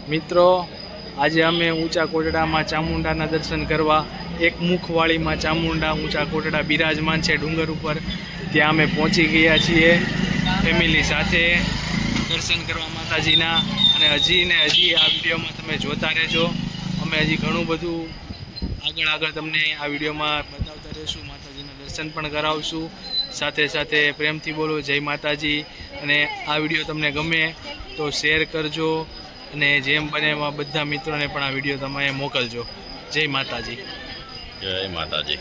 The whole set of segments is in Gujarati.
મિત્રો આજે અમે ઊંચા કોટડામાં ચામુંડાના દર્શન કરવા એક મુખવાળીમાં ચામુંડા ઊંચા કોટડા બિરાજમાન છે ડુંગર ઉપર, ત્યાં અમે પહોંચી ગયા છીએ ફેમિલી સાથે દર્શન કરવા માતાજીના। અને હજી આ વિડીયોમાં તમે જોતા રહેજો, અમે હજી ઘણું બધું આગળ તમને આ વિડીયોમાં બતાવતા રહીશું, માતાજીના દર્શન પણ કરાવશું। સાથે સાથે પ્રેમથી બોલો જય માતાજી। અને આ વિડીયો તમને ગમે તો શેર કરજો અને જેમ બને એમાં બધા મિત્રોને પણ આ વિડીયો તમે મોકલજો। જય માતાજી, જય માતાજી।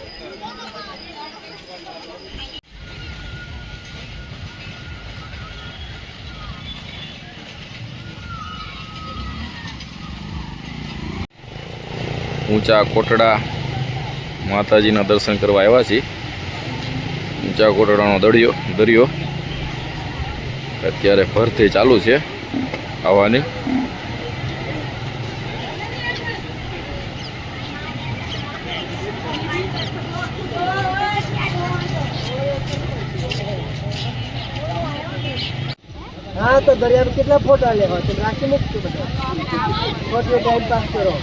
ઊંચા કોટડા માતાજીના દર્શન કરવા આવ્યા છીએ। ઊંચા કોટડાનો દરિયો અત્યારે ભરતી ચાલુ છે આવવાની। हाँ तो दरिया में कितना फोटो ले तो राखी मुक्त फोटो टाइम पास करो।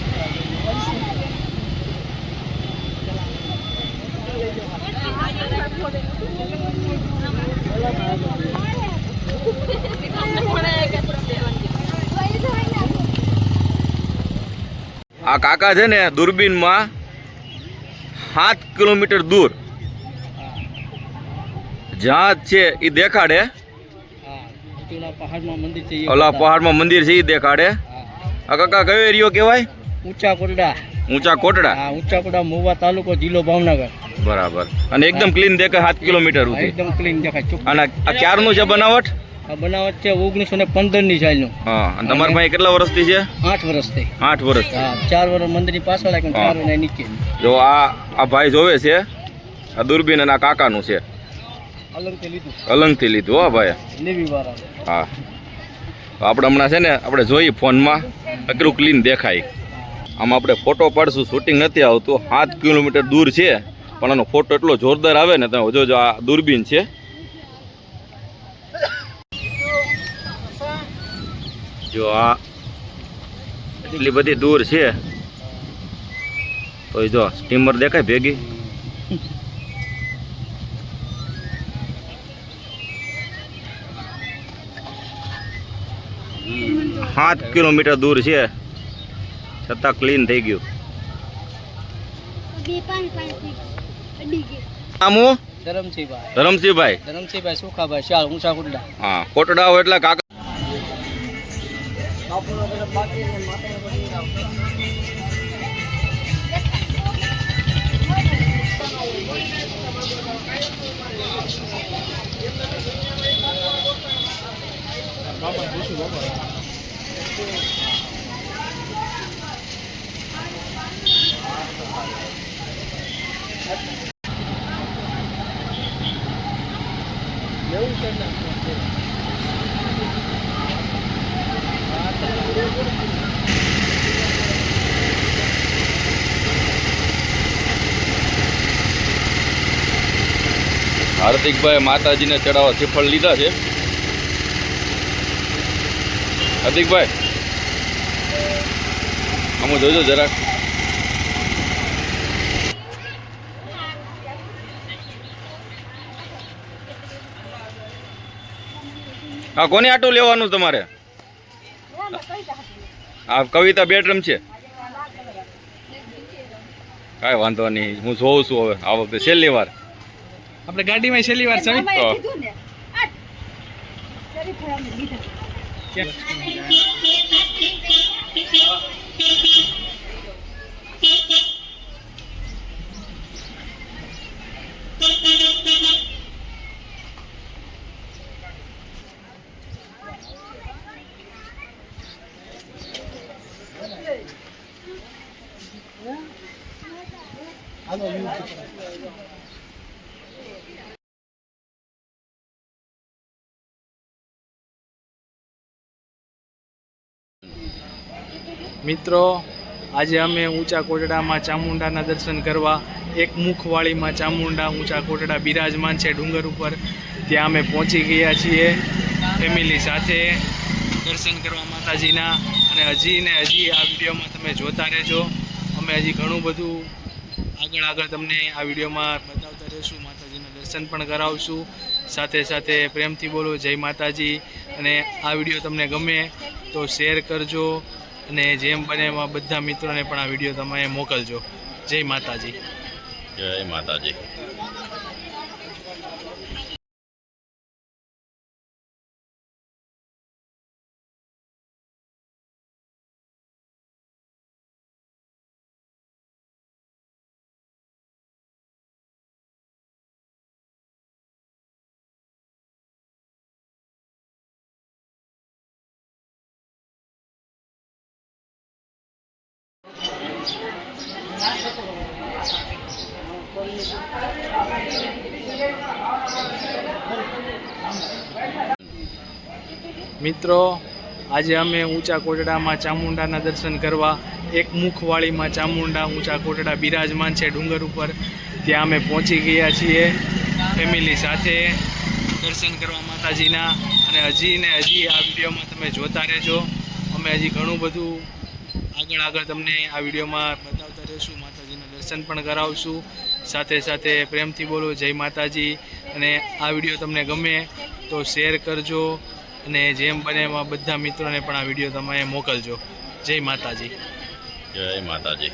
આ કાકા છે ને દૂરબીનમાં 7 કિલોમીટર દૂર જ્યાં છે એ દેખાડે, ઓલા પહાડમાં મંદિર છે એ દેખાડે। આ કાકા કયો એરિયો કહેવાય? ઊંચા કોટડા। ઊંચા કોટડા, હા ઊંચા કોટડા મોવા તાલુકો જિલ્લો ભાવનગર। બરાબર। અને એકદમ ક્લીન દેખાય 7 કિલોમીટર સુધી, એકદમ ક્લીન દેખાય। અને આ ક્યારનું છે બનાવટ? આ બનાવટ છે 1915 ની સાલનું। હા, અને તમારા ભાઈ કેટલા વર્ષથી છે? 8 વર્ષથી। 8 વર્ષ। હા 4 વર્ષ મંદિરની પાછળ લાગે, 4 વર્ષ નીચે। જો આ ભાઈ જોવે છે, આ દૂરબીન અને આ કાકાનું છે, અલંગથી લીધું હો ભાઈ, લેવી વાળા। હા આપણે હમણાં છે ને આપણે જોઈએ ફોનમાં કેટલું ક્લીન દેખાય। આમાં આપણે ફોટો પાડશું, શૂટિંગ નથી આવતું, 7 કિલોમીટર દૂર છે પણ આનો ફોટો એટલો જોરદાર આવે ને। તમે જો આ દૂરબીન છે, જો આ એટલી બધી દૂર છે તો જો સ્ટીમર દેખાય ભેગી। सात किलोमीटर दूर है छता क्लीन थी गयु। धरमसिंह भाई सुखा शाल ऊंचा कोटड़ा। हाँ कोटड़ा हो एटले काका हार्दिक भाई माताजी ने चढ़ावा श्रीफल लीधा है। हार्दिक भाई हम जो जरा हाँ कोने आटो लेवानुं तमारे? आ कविता बेडरूम छे काई वांधो नहीं, हूँ जोऊं छुं हवे आ वखते छेल्ली वार આપણે ગાડીમાં છેલ્લી વાર છે। મિત્રો આજે અમે ઊંચા કોટડામાં ચામુંડાના દર્શન કરવા એક મુખવાળીમાં ચામુંડા ઊંચા કોટડા બિરાજમાન છે ડુંગર ઉપર, ત્યાં અમે પહોંચી ગયા છીએ ફેમિલી સાથે દર્શન કરવા માતાજીના. અને હજી ને હજી આ વિડીયોમાં તમે જોતા રહેજો. અમે હજી ઘણું બધું આગળ તમને આ વિડીયોમાં બતાવતા રહીશું. માતાજીના દર્શન પણ કરાવશું. સાથે સાથે પ્રેમથી બોલો જય માતાજી. અને આ વિડીયો તમને ગમે તો શેર કરજો અને જેમ બને એમાં બધા મિત્રોને પણ આ વિડીયો તમે મોકલજો. જય માતાજી. જય માતાજી. મિત્રો, આજે અમે ઊંચા કોટડામાં ચામુંડાના દર્શન કરવા, એક મુખવાળીમાં ચામુંડા ઊંચા કોટડા બિરાજમાન છે ડુંગર ઉપર, ત્યાં અમે પહોંચી ગયા છીએ ફેમિલી સાથે દર્શન કરવા માતાજીના. અને હજી ને હજી આ વિડીયોમાં તમે જોતા રહેજો. અમે હજી ઘણું બધું આગળ તમને આ વિડીયોમાં બતાવતા રહીશું. માતાજીના દર્શન પણ કરાવશું. સાથે સાથે પ્રેમથી બોલો જય માતાજી. અને આ વિડીયો તમને ગમે તો શેર કરજો અને જેમ બને એમાં બધા મિત્રોને પણ આ વિડીયો તમે મોકલજો. જય માતાજી. જય માતાજી.